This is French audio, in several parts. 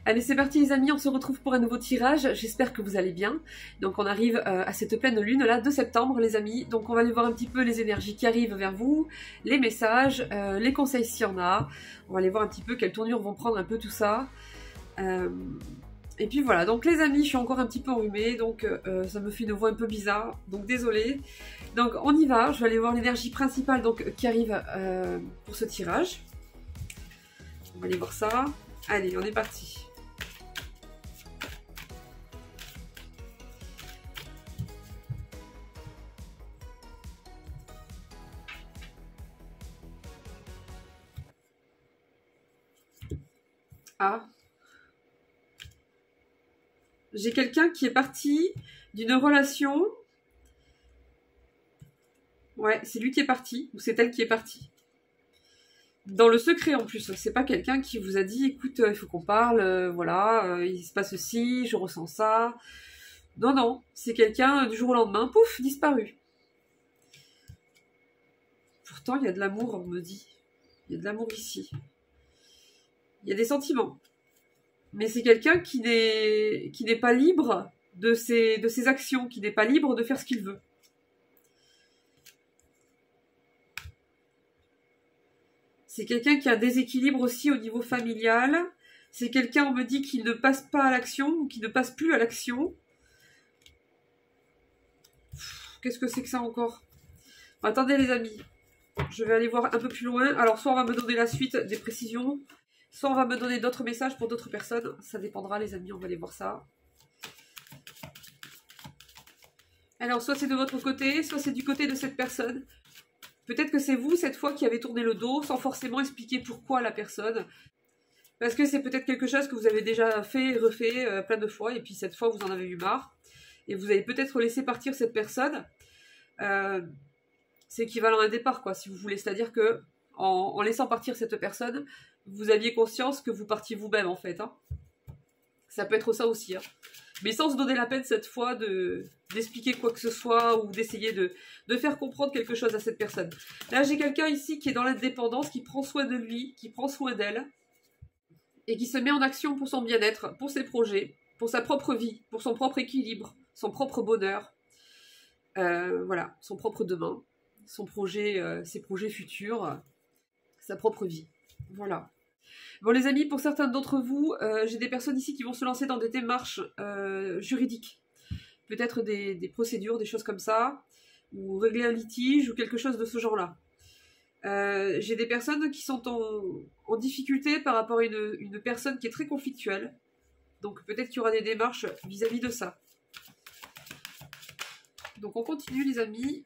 Allez, c'est parti les amis, on se retrouve pour un nouveau tirage. J'espère que vous allez bien. Donc on arrive à cette pleine lune là de septembre les amis. Donc on va aller voir un petit peu les énergies qui arrivent vers vous, les messages, les conseils s'il y en a. On va aller voir un petit peu quelles tournures vont prendre un peu tout ça. Et puis voilà, donc les amis, je suis encore un petit peu enrhumée, donc ça me fait une voix un peu bizarre, donc désolée. Donc on y va, je vais aller voir l'énergie principale donc, qui arrive pour ce tirage. On va aller voir ça. Allez, on est parti. Ah. J'ai quelqu'un qui est parti d'une relation. Ouais, c'est lui qui est parti, ou c'est elle qui est partie. Dans le secret en plus, c'est pas quelqu'un qui vous a dit écoute, il faut qu'on parle, voilà, il se passe ceci, je ressens ça. Non, non, c'est quelqu'un du jour au lendemain, pouf, disparu. Pourtant, il y a de l'amour, on me dit. Il y a de l'amour ici. Il y a des sentiments. Mais c'est quelqu'un qui n'est pas libre de ses actions, qui n'est pas libre de faire ce qu'il veut. C'est quelqu'un qui a un déséquilibre aussi au niveau familial. C'est quelqu'un, on me dit, qui ne passe pas à l'action, ou qui ne passe plus à l'action. Qu'est-ce que c'est que ça encore? Attendez les amis, je vais aller voir un peu plus loin. Alors soit on va me donner la suite des précisions, soit on va me donner d'autres messages pour d'autres personnes. Ça dépendra les amis, on va aller voir ça. Alors soit c'est de votre côté, soit c'est du côté de cette personne. Peut-être que c'est vous cette fois qui avez tourné le dos sans forcément expliquer pourquoi à la personne. Parce que c'est peut-être quelque chose que vous avez déjà fait et refait plein de fois et puis cette fois vous en avez eu marre. Et vous avez peut-être laissé partir cette personne. C'est équivalent à un départ quoi si vous voulez. C'est-à-dire que en laissant partir cette personne, vous aviez conscience que vous partiez vous-même en fait. Hein. Ça peut être ça aussi. Hein. Mais sans se donner la peine cette fois d'expliquer quoi que ce soit ou d'essayer de faire comprendre quelque chose à cette personne. Là, j'ai quelqu'un ici qui est dans l'indépendance, qui prend soin de lui, qui prend soin d'elle et qui se met en action pour son bien-être, pour ses projets, pour sa propre vie, pour son propre équilibre, son propre bonheur, voilà, son propre demain, son projet, ses projets futurs, sa propre vie. Voilà. Bon les amis, pour certains d'entre vous, j'ai des personnes ici qui vont se lancer dans des démarches juridiques. Peut-être des procédures, des choses comme ça, ou régler un litige, ou quelque chose de ce genre-là. J'ai des personnes qui sont en difficulté par rapport à une personne qui est très conflictuelle. Donc peut-être qu'il y aura des démarches vis-à-vis de ça. Donc on continue les amis.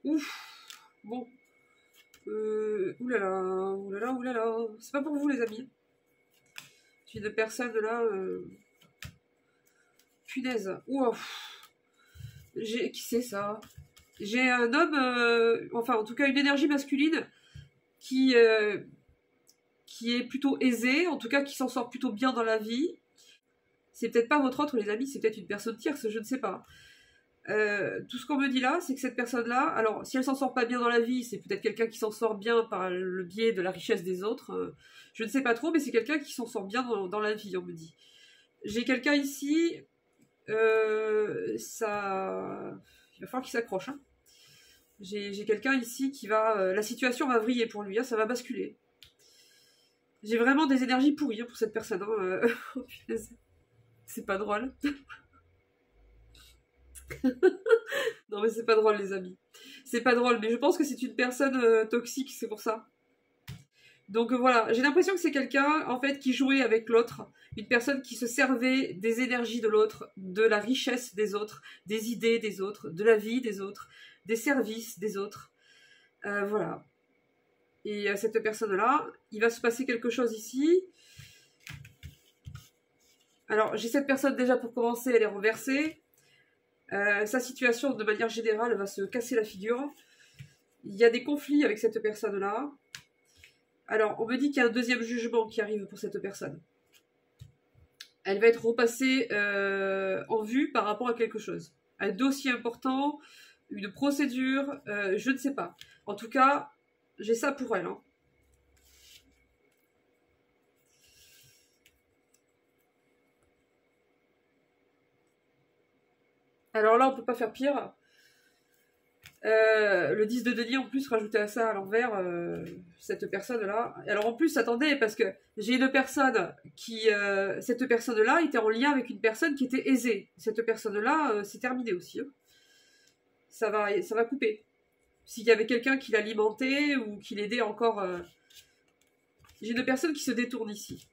Ouf, bon. Oulala, oulala, oulala. C'est pas pour vous les amis. J'ai une personne là. Punaise. Ouf. Qui c'est ça? J'ai un homme, enfin en tout cas une énergie masculine qui est plutôt aisée, en tout cas qui s'en sort plutôt bien dans la vie. C'est peut-être pas votre autre les amis, c'est peut-être une personne tierce, je ne sais pas. Tout ce qu'on me dit là, c'est que cette personne-là, alors si elle s'en sort pas bien dans la vie, c'est peut-être quelqu'un qui s'en sort bien par le biais de la richesse des autres. Je ne sais pas trop, mais c'est quelqu'un qui s'en sort bien dans la vie, on me dit. J'ai quelqu'un ici, ça... Il va falloir qu'il s'accroche. Hein. J'ai quelqu'un ici qui va... la situation va vriller pour lui, hein, ça va basculer. J'ai vraiment des énergies pourries hein, pour cette personne. Hein. Oh, punaise. C'est pas drôle. Non mais c'est pas drôle les amis. C'est pas drôle, mais je pense que c'est une personne toxique, c'est pour ça. Donc voilà, j'ai l'impression que c'est quelqu'un en fait qui jouait avec l'autre, une personne qui se servait des énergies de l'autre, de la richesse des autres, des idées des autres, de la vie des autres, des services des autres. Voilà. Et cette personne-là, il va se passer quelque chose ici. Alors j'ai cette personne déjà pour commencer, elle est renversée. Sa situation de manière générale va se casser la figure. Il y a des conflits avec cette personne-là. Alors, on me dit qu'il y a un deuxième jugement qui arrive pour cette personne. elle va être repassée en vue par rapport à quelque chose. Un dossier important, une procédure, je ne sais pas. En tout cas, j'ai ça pour elle. Hein. Alors là, on peut pas faire pire. Le 10 de denier, en plus, rajouter à ça à l'envers, cette personne-là. Alors en plus, attendez, parce que j'ai une personne qui... cette personne-là était en lien avec une personne qui était aisée. Cette personne-là, c'est terminé aussi. Hein. Ça va couper. S'il y avait quelqu'un qui l'alimentait ou qui l'aidait encore... J'ai une personne qui se détourne ici.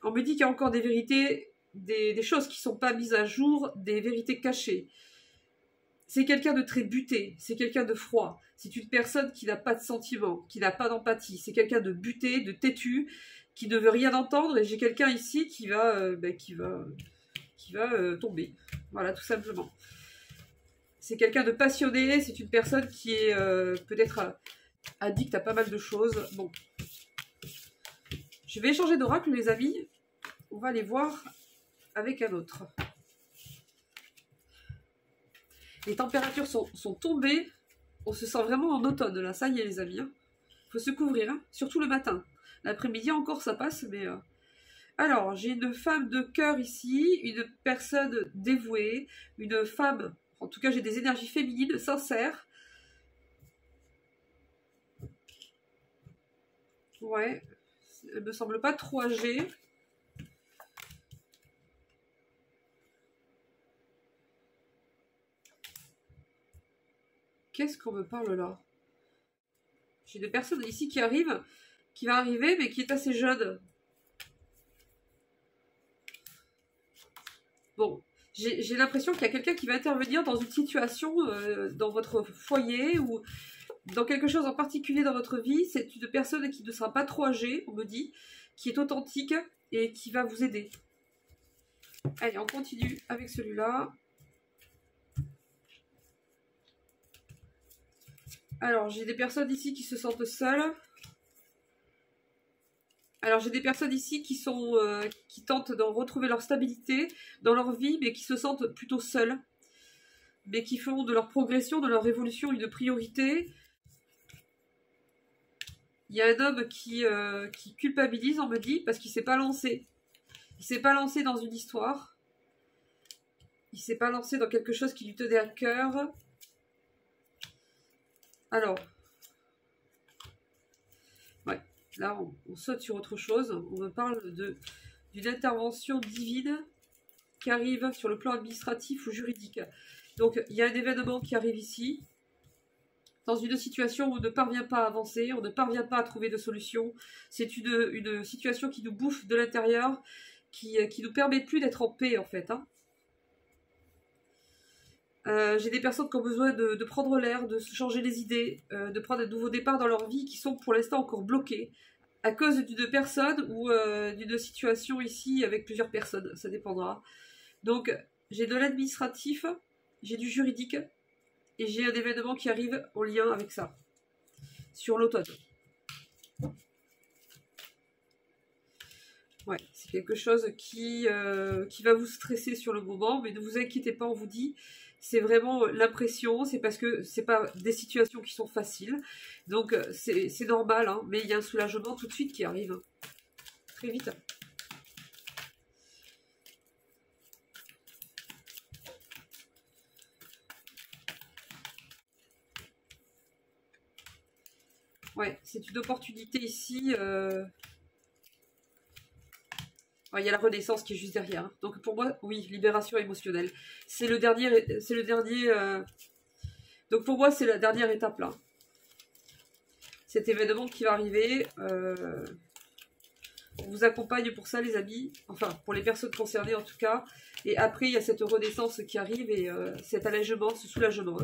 On me dit qu'il y a encore des vérités, des choses qui ne sont pas mises à jour, des vérités cachées. C'est quelqu'un de très buté, c'est quelqu'un de froid, c'est une personne qui n'a pas de sentiments, qui n'a pas d'empathie, c'est quelqu'un de buté, de têtu, qui ne veut rien entendre, et j'ai quelqu'un ici qui va tomber. Voilà, tout simplement. C'est quelqu'un de passionné, c'est une personne qui est peut-être addict à pas mal de choses. Bon. Je vais échanger d'oracle, les amis. On va aller voir avec un autre. Les températures sont tombées. On se sent vraiment en automne, là. Ça y est, les amis. Hein. Faut se couvrir, hein. Surtout le matin. L'après-midi, encore, ça passe, mais... Alors, j'ai une femme de cœur ici, une personne dévouée, une femme... En tout cas, j'ai des énergies féminines, sincères. Ouais. Elle me semble pas trop âgée. Qu'est-ce qu'on me parle là? J'ai des personnes ici qui arrivent, qui va arriver, mais qui est assez jeune. Bon, j'ai l'impression qu'il y a quelqu'un qui va intervenir dans une situation, dans votre foyer, ou dans quelque chose en particulier dans votre vie. C'est une personne qui ne sera pas trop âgée, on me dit, qui est authentique et qui va vous aider. Allez, on continue avec celui-là. Alors, j'ai des personnes ici qui se sentent seules. Alors, j'ai des personnes ici qui tentent de retrouver leur stabilité dans leur vie, mais qui se sentent plutôt seules. Mais qui font de leur progression, de leur évolution une priorité. Il y a un homme qui culpabilise, on me dit, parce qu'il ne s'est pas lancé. Il ne s'est pas lancé dans une histoire. Il ne s'est pas lancé dans quelque chose qui lui tenait à cœur. Alors, ouais, là on saute sur autre chose. On me parle d'une intervention divine qui arrive sur le plan administratif ou juridique. Donc, il y a un événement qui arrive ici, dans une situation où on ne parvient pas à avancer, on ne parvient pas à trouver de solution. C'est une situation qui nous bouffe de l'intérieur, qui nous permet plus d'être en paix, en fait. Hein. J'ai des personnes qui ont besoin de prendre l'air, de se changer les idées, de prendre un nouveau départ dans leur vie, qui sont pour l'instant encore bloquées à cause d'une personne ou d'une situation ici avec plusieurs personnes, ça dépendra. Donc j'ai de l'administratif, j'ai du juridique et j'ai un événement qui arrive en lien avec ça, sur l'automne. Ouais, c'est quelque chose qui va vous stresser sur le moment, mais ne vous inquiétez pas, on vous dit, c'est vraiment l'impression, c'est parce que c'est pas des situations qui sont faciles, donc c'est normal, hein, mais il y a un soulagement tout de suite qui arrive, hein, très vite. Ouais, c'est une opportunité ici. Il y a la renaissance qui est juste derrière. Donc pour moi, oui, libération émotionnelle. C'est le dernier. Donc pour moi, c'est la dernière étape là. Cet événement qui va arriver. On vous accompagne pour ça, les amis. Enfin, pour les personnes concernées en tout cas. Et après, il y a cette renaissance qui arrive et cet allègement, ce soulagement.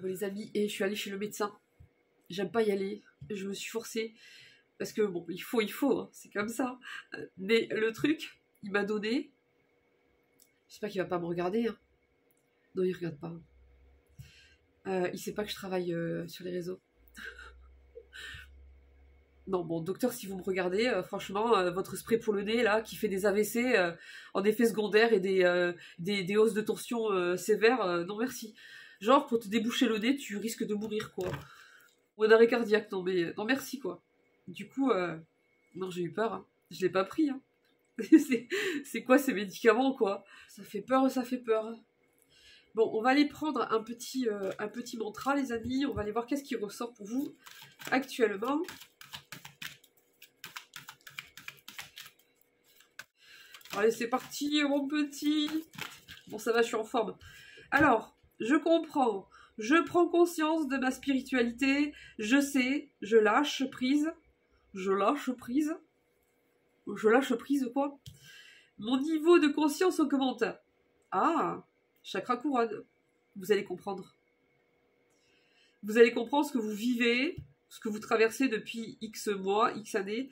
Les amis, et je suis allée chez le médecin. J'aime pas y aller. Je me suis forcée. Parce que bon, il faut, hein, c'est comme ça. Mais le truc, il m'a donné. J'espère qu'il va pas me regarder. Hein. Non, il regarde pas. Il sait pas que je travaille sur les réseaux. Non, bon, docteur, si vous me regardez, franchement, votre spray pour le nez, là, qui fait des AVC en effet secondaire et des hausses de tension sévères, non merci. Genre, pour te déboucher le nez, tu risques de mourir, quoi. Ou un arrêt cardiaque, non mais, non merci, quoi. Du coup, non, j'ai eu peur, hein. Je l'ai pas pris, hein. C'est quoi ces médicaments, quoi? Ça fait peur, ça fait peur. Bon, on va aller prendre un petit mantra, les amis. On va aller voir qu'est-ce qui ressort pour vous actuellement. Allez, c'est parti, mon petit. Bon, ça va, je suis en forme. Alors, je comprends. Je prends conscience de ma spiritualité. Je sais, je lâche prise. Je lâche prise. Je lâche prise, quoi. Mon niveau de conscience augmente. Ah, chakra couronne. Vous allez comprendre. Vous allez comprendre ce que vous vivez, ce que vous traversez depuis X mois, X années,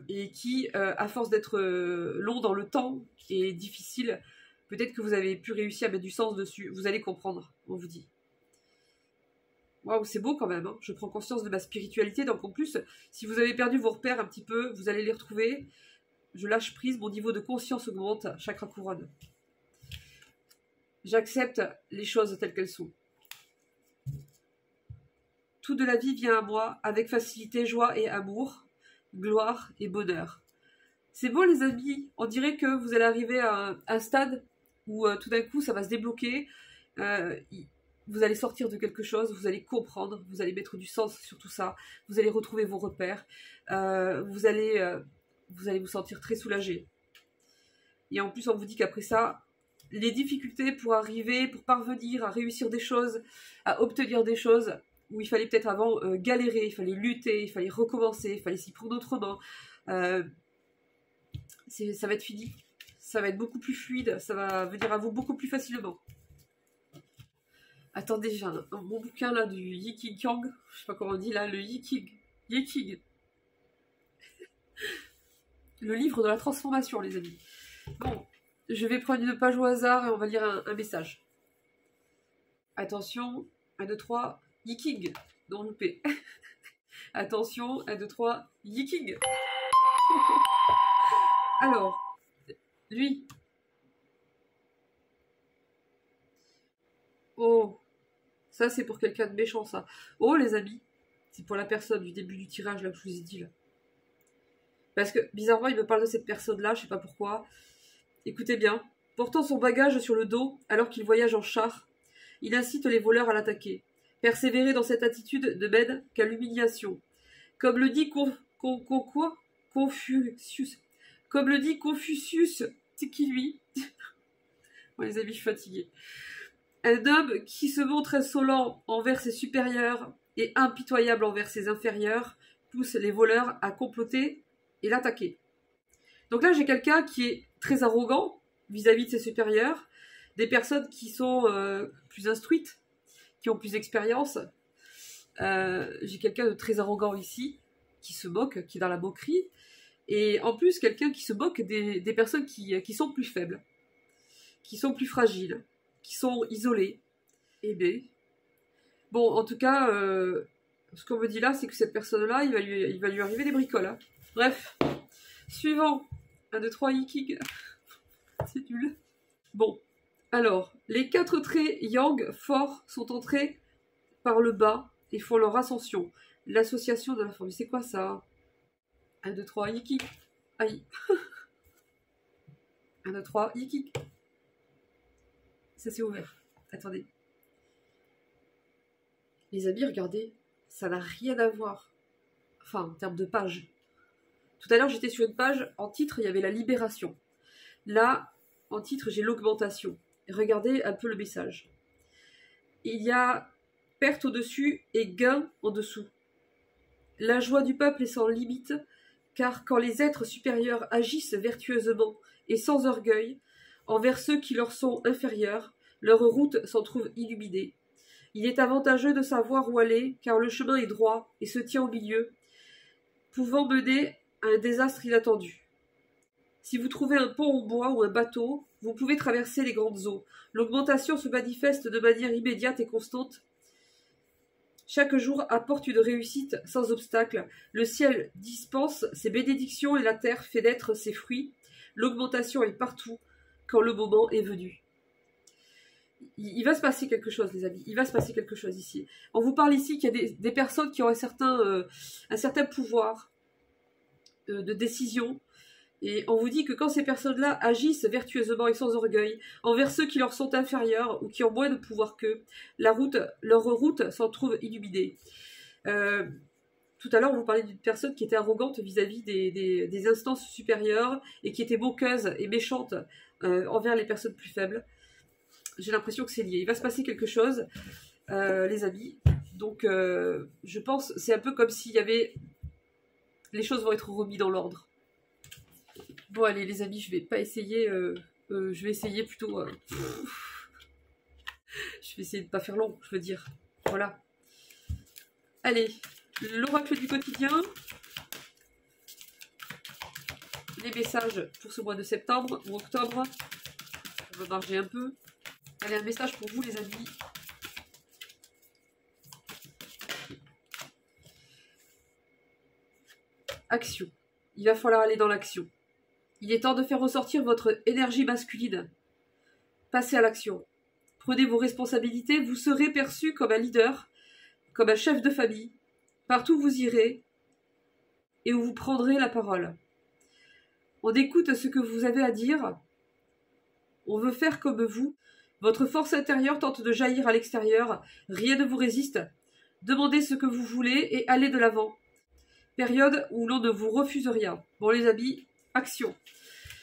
et qui, à force d'être long dans le temps et difficile, peut-être que vous avez pu réussir à mettre du sens dessus. Vous allez comprendre, on vous dit. Waouh, c'est beau quand même, hein. Je prends conscience de ma spiritualité, donc en plus, si vous avez perdu vos repères un petit peu, vous allez les retrouver. Je lâche prise, mon niveau de conscience augmente, chakra couronne. J'accepte les choses telles qu'elles sont. Tout de la vie vient à moi, avec facilité, joie et amour, gloire et bonheur. C'est beau les amis, on dirait que vous allez arriver à un stade où tout d'un coup ça va se débloquer, vous allez sortir de quelque chose, vous allez comprendre, vous allez mettre du sens sur tout ça, vous allez retrouver vos repères, vous allez vous sentir très soulagé. Et en plus on vous dit qu'après ça, les difficultés pour arriver, pour parvenir à réussir des choses, à obtenir des choses, où il fallait peut-être avant galérer, il fallait lutter, il fallait recommencer, il fallait s'y prendre autrement, ça va être fini. Ça va être beaucoup plus fluide, ça va venir à vous beaucoup plus facilement. Attendez, j'ai mon bouquin là du Yiking Yang, je sais pas comment on dit là, le Yiking. Le livre de la transformation, les amis. Bon, je vais prendre une page au hasard et on va lire un message. Attention, 1, 2, 3, Yiking. Non, loupé. Attention, 1, 2, 3, Yiking. Alors, lui. Oh, ça c'est pour quelqu'un de méchant, ça. Oh, les amis, c'est pour la personne du début du tirage, là, que je vous ai dit, là. Parce que, bizarrement, il me parle de cette personne-là, je sais pas pourquoi. Écoutez bien. Portant son bagage sur le dos, alors qu'il voyage en char, il incite les voleurs à l'attaquer. Persévérer dans cette attitude ne mène qu'à l'humiliation. Comme le dit Confucius. Comme le dit Confucius, c'est qui lui? Bon, les amis, je suis fatiguée. Un homme qui se montre insolent envers ses supérieurs et impitoyable envers ses inférieurs pousse les voleurs à comploter et l'attaquer. Donc là, j'ai quelqu'un qui est très arrogant vis-à-vis de ses supérieurs, des personnes qui sont plus instruites, qui ont plus d'expérience. J'ai quelqu'un de très arrogant ici, qui se moque, qui est dans la moquerie, et en plus quelqu'un qui se moque des personnes qui sont plus faibles, qui sont plus fragiles, qui sont isolés. Eh bien, bon, en tout cas, ce qu'on me dit là, c'est que cette personne-là, il va lui arriver des bricoles. Hein. Bref, suivant. 1, 2, 3, Yiking. C'est nul. Bon, alors, les 4 traits yang forts sont entrés par le bas et font leur ascension. L'association de la forme. C'est quoi ça? 1, 2, 3, Yiking. Aïe. 1, 2, 3, Yiking. Ça s'est ouvert. Attendez. Les amis, regardez. Ça n'a rien à voir. Enfin, en termes de page. Tout à l'heure, j'étais sur une page. En titre, il y avait la libération. Là, en titre, j'ai l'augmentation. Regardez un peu le message. Il y a perte au-dessus et gain en dessous. La joie du peuple est sans limite, car quand les êtres supérieurs agissent vertueusement et sans orgueil, envers ceux qui leur sont inférieurs, leur route s'en trouve illuminée. Il est avantageux de savoir où aller, car le chemin est droit et se tient au milieu, pouvant mener à un désastre inattendu. Si vous trouvez un pont en bois ou un bateau, vous pouvez traverser les grandes eaux. L'augmentation se manifeste de manière immédiate et constante Chaque jour apporte une réussite sans obstacle. Le ciel dispense ses bénédictions et la terre fait naître ses fruits. L'augmentation est partout quand le moment est venu. Il va se passer quelque chose, les amis. Il va se passer quelque chose ici. On vous parle ici qu'il y a des personnes qui ont un certain pouvoir de décision. Et on vous dit que quand ces personnes-là agissent vertueusement et sans orgueil, envers ceux qui leur sont inférieurs ou qui ont moins de pouvoir qu'eux, leur route s'en trouve illuminée. Tout à l'heure, on vous parlait d'une personne qui était arrogante vis-à-vis des instances supérieures et qui était moqueuse et méchante envers les personnes plus faibles. J'ai l'impression que c'est lié. Il va se passer quelque chose, les amis. Donc, je pense, c'est un peu comme s'il y avait... Les choses vont être remises dans l'ordre. Bon, allez, les amis, je vais pas essayer... je vais essayer plutôt... je vais essayer de pas faire long, je veux dire. Voilà. Allez, l'oracle du quotidien. Les messages pour ce mois de septembre ou octobre. On va marger un peu. Allez, un message pour vous, les amis. Action. Il va falloir aller dans l'action. Il est temps de faire ressortir votre énergie masculine. Passez à l'action. Prenez vos responsabilités. Vous serez perçu comme un leader, comme un chef de famille. Partout où vous irez et où vous prendrez la parole. On écoute ce que vous avez à dire. On veut faire comme vous. Votre force intérieure tente de jaillir à l'extérieur. Rien ne vous résiste. Demandez ce que vous voulez et allez de l'avant. Période où l'on ne vous refuse rien. Bon les amis, action.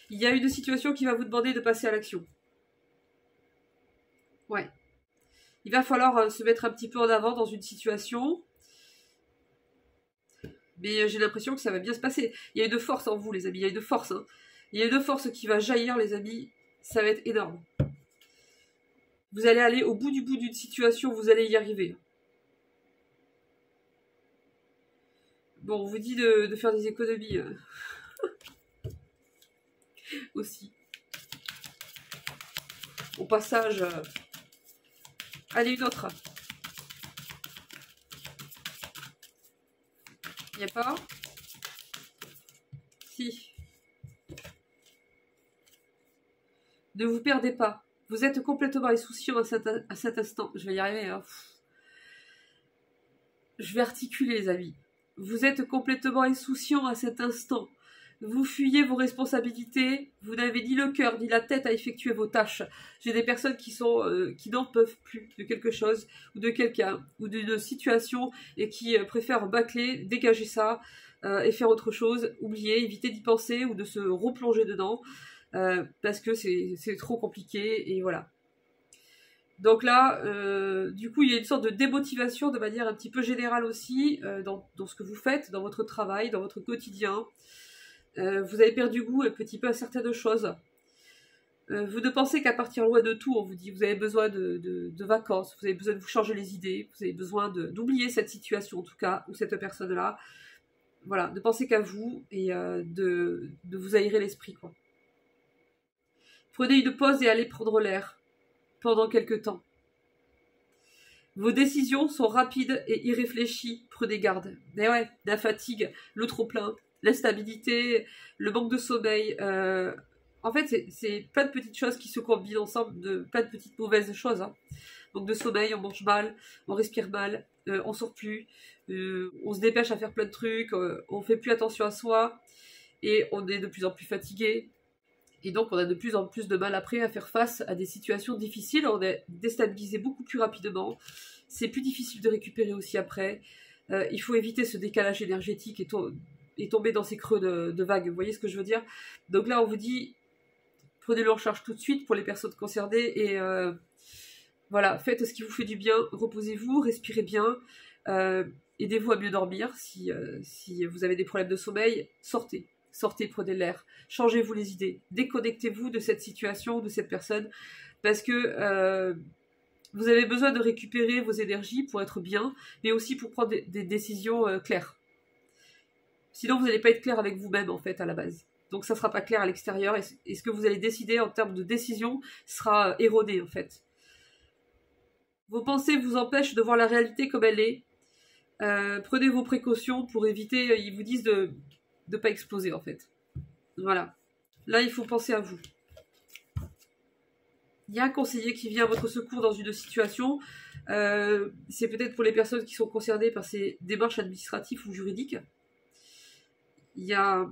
Il y a une situation qui va vous demander de passer à l'action. Ouais. Il va falloir se mettre un petit peu en avant dans une situation. Mais j'ai l'impression que ça va bien se passer. Il y a une force en vous les amis, il y a une force. Hein. Il y a une force qui va jaillir les amis. Ça va être énorme. Vous allez aller au bout d'une situation, vous allez y arriver. Bon, on vous dit de faire des économies. Aussi. Au passage... Allez, une autre. Il n'y a pas? Si. Ne vous perdez pas. Vous êtes complètement insouciant à cet instant. Je vais y arriver. Hein. Je vais articuler, les amis. Vous êtes complètement insouciant à cet instant. Vous fuyez vos responsabilités. Vous n'avez ni le cœur ni la tête à effectuer vos tâches. J'ai des personnes qui n'en peuvent plus de quelque chose ou de quelqu'un ou d'une situation et qui préfèrent bâcler, dégager ça et faire autre chose. Oublier, éviter d'y penser ou de se replonger dedans. Parce que c'est trop compliqué et voilà. Donc là, du coup, il y a une sorte de démotivation de manière un petit peu générale aussi dans ce que vous faites, dans votre travail, dans votre quotidien. Vous avez perdu goût un petit peu à certaines choses. Vous ne pensez qu'à partir loin de tout, on vous dit, vous avez besoin de vacances, vous avez besoin de vous changer les idées, vous avez besoin d'oublier cette situation en tout cas, ou cette personne-là. Voilà, ne pensez qu'à vous et de vous aérer l'esprit, quoi. Prenez une pause et allez prendre l'air pendant quelques temps. Vos décisions sont rapides et irréfléchies, prenez garde. Mais ouais, la fatigue, le trop-plein, l'instabilité, le manque de sommeil. En fait, c'est plein de petites choses qui se combinent ensemble, de plein de petites mauvaises choses. Hein. Manque de sommeil, on mange mal, on respire mal, on sort plus, on se dépêche à faire plein de trucs, on fait plus attention à soi et on est de plus en plus fatigué. Et donc, on a de plus en plus de mal après à faire face à des situations difficiles. On est déstabilisé beaucoup plus rapidement. C'est plus difficile de récupérer aussi après. Il faut éviter ce décalage énergétique et tomber dans ces creux de vagues. Vous voyez ce que je veux dire? Donc là, on vous dit, prenez-le en charge tout de suite pour les personnes concernées. Et voilà, faites ce qui vous fait du bien. Reposez-vous, respirez bien. Aidez-vous à mieux dormir. Si vous avez des problèmes de sommeil, sortez. Sortez, prenez l'air, changez-vous les idées, déconnectez-vous de cette situation, de cette personne, parce que vous avez besoin de récupérer vos énergies pour être bien, mais aussi pour prendre des décisions claires. Sinon, vous n'allez pas être clair avec vous-même, en fait, à la base. Donc, ça ne sera pas clair à l'extérieur, et ce que vous allez décider en termes de décision sera erroné, en fait. Vos pensées vous empêchent de voir la réalité comme elle est. Prenez vos précautions pour éviter, ils vous disent de ne pas exploser en fait. Voilà. Là, il faut penser à vous. Il y a un conseiller qui vient à votre secours dans une situation. C'est peut-être pour les personnes qui sont concernées par ces démarches administratives ou juridiques. Il y a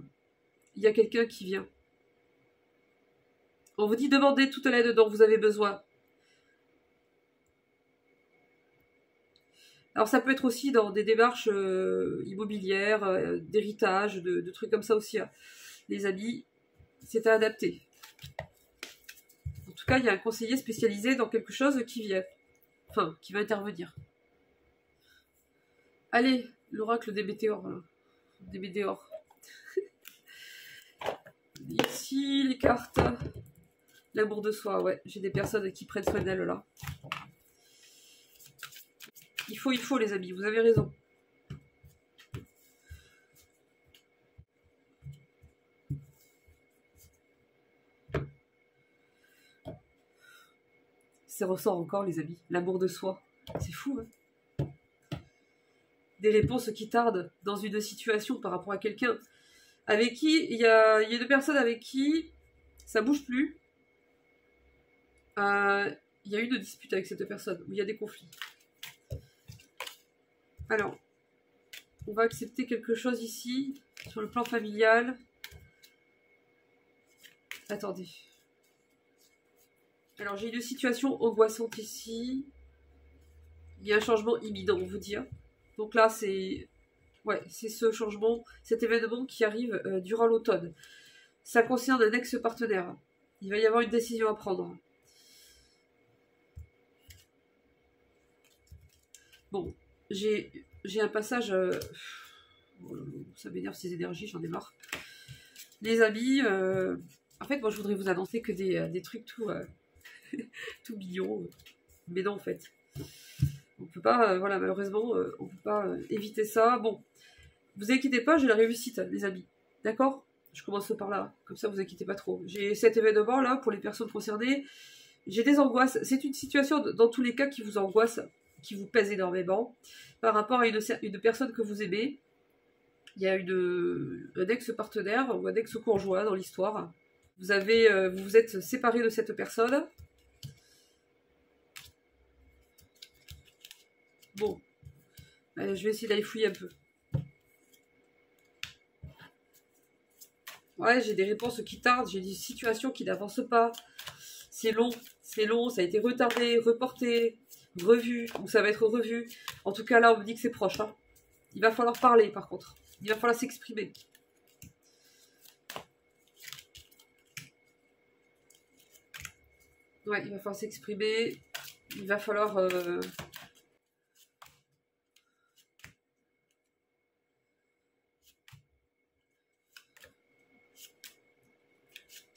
quelqu'un qui vient. On vous dit demandez toute l'aide dont vous avez besoin. Alors ça peut être aussi dans des démarches immobilières, d'héritage, de trucs comme ça aussi. Hein. Les amis, c'est à adapter. En tout cas, il y a un conseiller spécialisé dans quelque chose qui vient. Enfin, qui va intervenir. Allez, l'oracle des météores. Là. Des météores. Ici, les cartes. L'amour de soi, ouais. J'ai des personnes qui prennent soin d'elles là. Il faut les amis, vous avez raison. Ça ressort encore les amis, l'amour de soi. C'est fou, hein. Des réponses qui tardent dans une situation par rapport à quelqu'un avec qui, il y a deux personnes avec qui ça bouge plus. Il y a eu une dispute avec cette personne, où il y a des conflits. Alors, on va accepter quelque chose ici, sur le plan familial. Attendez. Alors, j'ai une situation angoissante ici. Il y a un changement imminent, on vous dit. Hein. Donc là, c'est... Ouais, c'est ce changement, cet événement qui arrive durant l'automne. Ça concerne un ex-partenaire. Il va y avoir une décision à prendre. Bon, j'ai un passage... ça m'énerve ces énergies, j'en ai marre. Les amis, en fait, moi je voudrais vous annoncer que des trucs tout, tout mignons. Mais non, en fait. On peut pas, voilà, malheureusement, on peut pas éviter ça. Bon, vous inquiétez pas, j'ai la réussite, les amis. D'accord ? Je commence par là, comme ça vous inquiétez pas trop. J'ai cet événement là pour les personnes concernées. J'ai des angoisses. C'est une situation, dans tous les cas, qui vous angoisse, qui vous pèse énormément, par rapport à une personne que vous aimez. Il y a un ex-partenaire ou un ex-conjoint dans l'histoire. Vous vous êtes séparé de cette personne. Bon, je vais essayer d'aller fouiller un peu. Ouais, j'ai des réponses qui tardent, j'ai des situations qui n'avancent pas. C'est long, ça a été retardé, reporté, revu, ou ça va être revu. En tout cas, là, on me dit que c'est proche. Hein. Il va falloir parler, par contre. Il va falloir s'exprimer. Ouais, il va falloir s'exprimer. Il va falloir...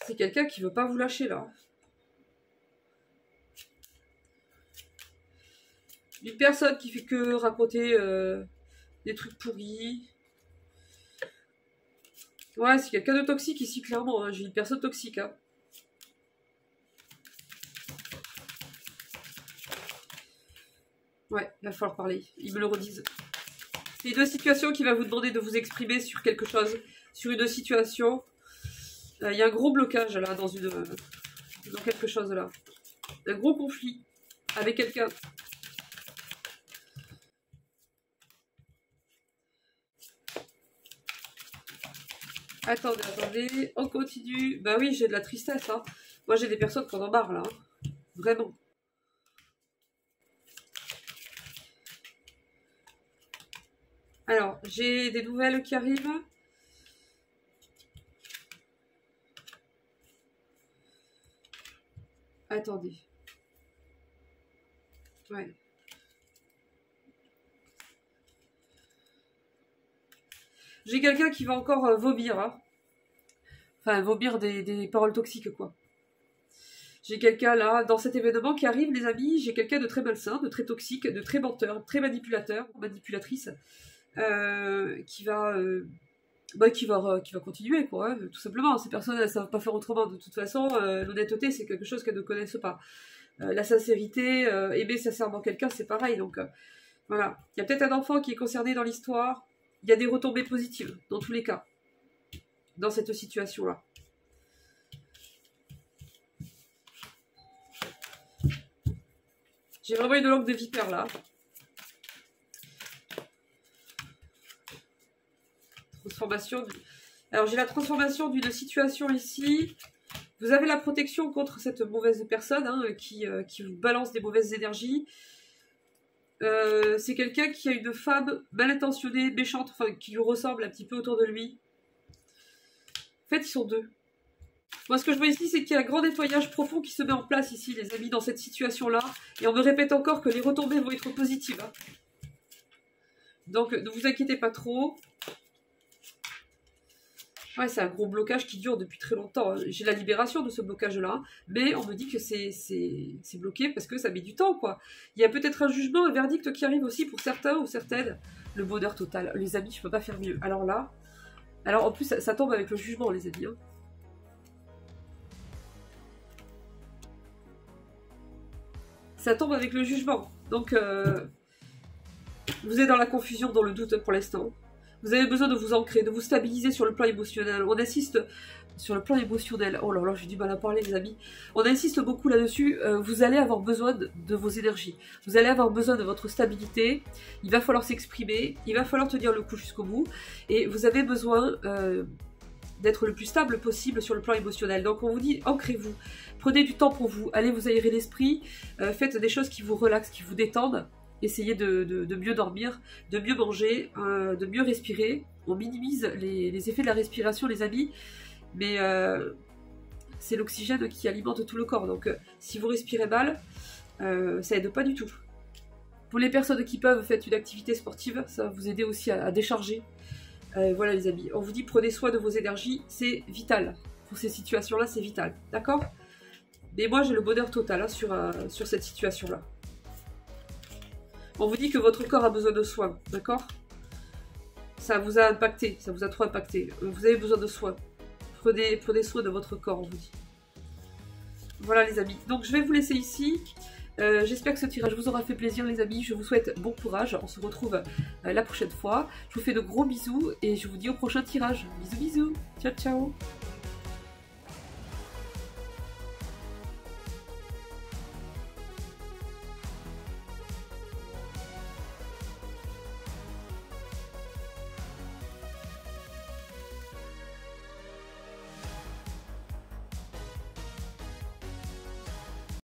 C'est quelqu'un qui veut pas vous lâcher, là. Une personne qui fait que raconter des trucs pourris. Ouais, c'est quelqu'un de toxique ici, clairement. Hein. J'ai une personne toxique. Hein. Ouais, il va falloir parler. Ils me le redisent. C'est une situation qui va vous demander de vous exprimer sur quelque chose. Sur une situation. Il y a un gros blocage là, dans quelque chose là. Un gros conflit avec quelqu'un. Attendez, on continue. Bah oui, j'ai de la tristesse. Hein. Moi, j'ai des personnes qui en ont marre là. Hein. Vraiment. Alors, j'ai des nouvelles qui arrivent. Attendez. Ouais. J'ai quelqu'un qui va encore vomir. Hein. Enfin, vomir des paroles toxiques, quoi. J'ai quelqu'un là, dans cet événement qui arrive, les amis, j'ai quelqu'un de très malsain, de très toxique, de très menteur, très manipulateur, manipulatrice, qui va continuer, quoi, hein, tout simplement. Ces personnes, elles ne savent pas faire autrement. De toute façon, l'honnêteté, c'est quelque chose qu'elles ne connaissent pas. La sincérité, aimer sincèrement quelqu'un, c'est pareil. Donc, Voilà. Il y a peut-être un enfant qui est concerné dans l'histoire. Il y a des retombées positives, dans tous les cas, dans cette situation-là. J'ai vraiment une langue de vipère, là. Transformation. Alors, j'ai la transformation d'une situation ici. Vous avez la protection contre cette mauvaise personne hein, qui vous balance des mauvaises énergies. C'est quelqu'un qui a une femme mal intentionnée, méchante, enfin qui lui ressemble un petit peu autour de lui. En fait, ils sont deux. Moi, ce que je vois ici, c'est qu'il y a un grand nettoyage profond qui se met en place ici, les amis, dans cette situation-là. Et on me répète encore que les retombées vont être positives. Hein. Donc, ne vous inquiétez pas trop. Ouais, c'est un gros blocage qui dure depuis très longtemps. J'ai la libération de ce blocage-là, mais on me dit que c'est bloqué parce que ça met du temps, quoi. Il y a peut-être un jugement, un verdict qui arrive aussi pour certains ou certaines. Le bonheur total. Les amis, je peux pas faire mieux. Alors là, alors en plus, ça tombe avec le jugement, les amis. Hein. Ça tombe avec le jugement. Donc, vous êtes dans la confusion, dans le doute pour l'instant. Vous avez besoin de vous ancrer, de vous stabiliser sur le plan émotionnel. On insiste sur le plan émotionnel. Oh là là, j'ai du mal à parler, les amis. On insiste beaucoup là-dessus. Vous allez avoir besoin de vos énergies. Vous allez avoir besoin de votre stabilité. Il va falloir s'exprimer. Il va falloir tenir le coup jusqu'au bout. Et vous avez besoin d'être le plus stable possible sur le plan émotionnel. Donc on vous dit, ancrez-vous. Prenez du temps pour vous. Allez vous aérer l'esprit. Faites des choses qui vous relaxent, qui vous détendent. Essayez de mieux dormir, de mieux manger, de mieux respirer. On minimise les effets de la respiration, les amis, mais c'est l'oxygène qui alimente tout le corps. Donc si vous respirez mal, ça aide pas du tout. Pour les personnes qui peuvent, faites une activité sportive, ça va vous aider aussi à décharger. Voilà les amis, on vous dit prenez soin de vos énergies, c'est vital. Pour ces situations-là, c'est vital, d'accord? Mais moi j'ai le bonheur total hein, sur cette situation-là. On vous dit que votre corps a besoin de soins, d'accord? Ça vous a impacté, ça vous a trop impacté. Vous avez besoin de soins. Prenez soin de votre corps, on vous dit. Voilà les amis. Donc je vais vous laisser ici. J'espère que ce tirage vous aura fait plaisir les amis. Je vous souhaite bon courage. On se retrouve la prochaine fois. Je vous fais de gros bisous et je vous dis au prochain tirage. Bisous bisous. Ciao ciao.